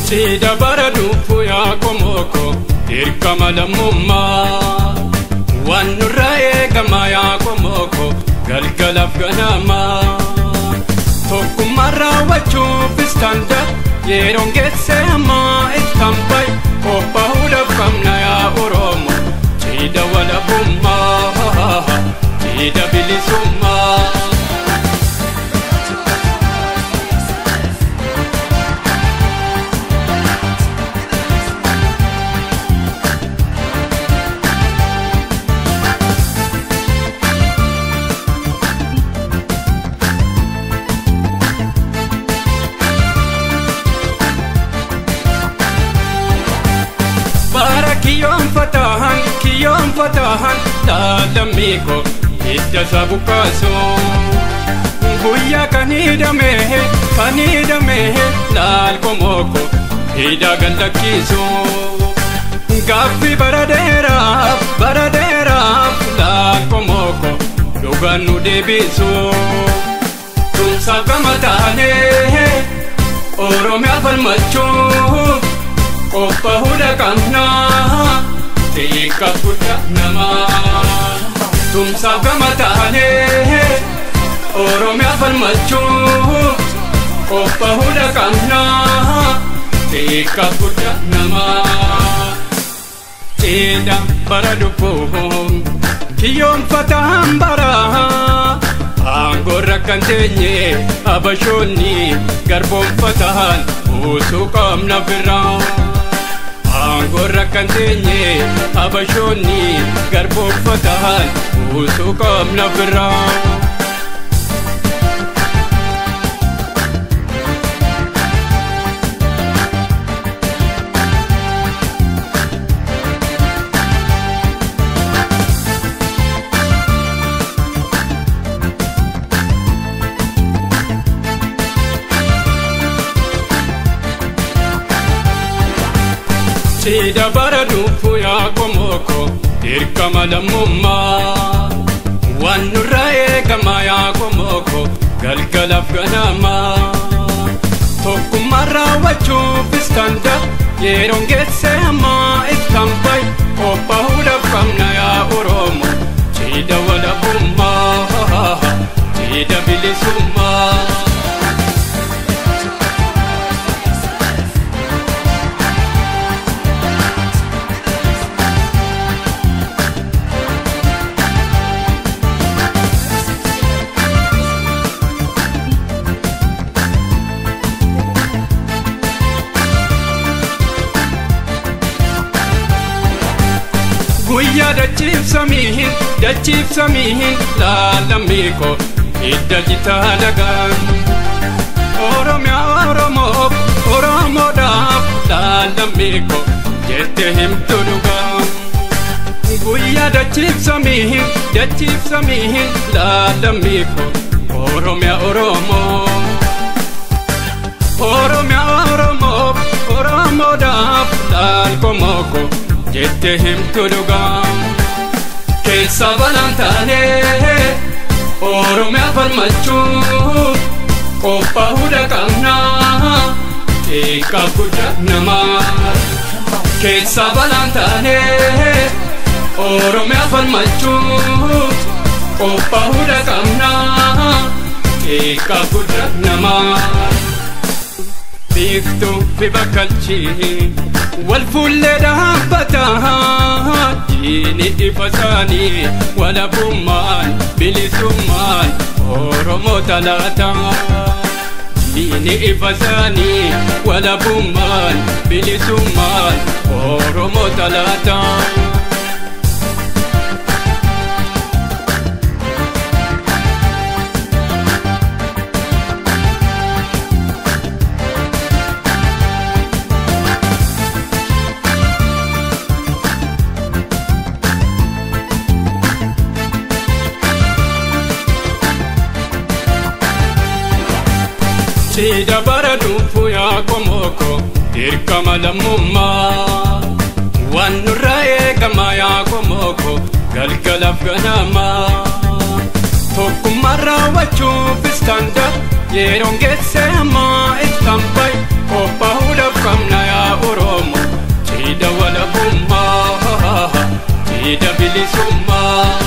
Sida baradu fuya komoko dirkama lamumma wanuraye kama ya komoko galgalaf ganama tokumara wachu bistanda yerongetse ma itambai kopa huda kamna ya oromo sida wala bumma sida bilisumma Kiyon fatahan dalamiko hidda sabukaso Guya kanida mehe lal komoko hidda galakiso Gaffi baradera lal komoko luganu debiso Tumsa kamatane Oromia falmacho Kopa huda kamna Tika puta nama Tumsa kamatane Oromia falmacho Kopa huda kamna Tika puta nama Tida baradu pohom Kiyon fataham bara Angora kantenye abashoni Garbom fatahan Usukam na viram Angora kantenye abashoni Garbom fatahan Usukam na viram Sida baradu fuya komoko dirkama lamumma wanuraye kama ya komoko galgalaf ganama tokumara wachu bistanda yerongetse ma itambai kopa huda kamna ya oromo sida wala bumma sida bilisumma Guya dachif samihin lalamiko idda jitalagan Oromia oromo daf lalamiko jette himtulugan Guya dachif samihin lalamiko Oromia oromo daf lalkomoko jette himtulugan Kesa balantane Oromia falmachu Kopa huda kamna Tika puta nama Kesa balantane Oromia falmachu Kopa huda kamna Tika puta nama Biftu bibakalchi والفل دهبتها جيني إفساني ولا بمان بلسمان أورمو تلاتا جيني إفساني ولا بمان بلسمان أورمو تلاتا Sida baradu fuya komoko dirkama lamumma wanuraye kama ya komoko galgalaf ganama tokumara wachu bistanda yeroon geesseemaa istampay qophaa'uudhaaf qabna yaa Oromoo jiida walabummaa jiida bilisummaa.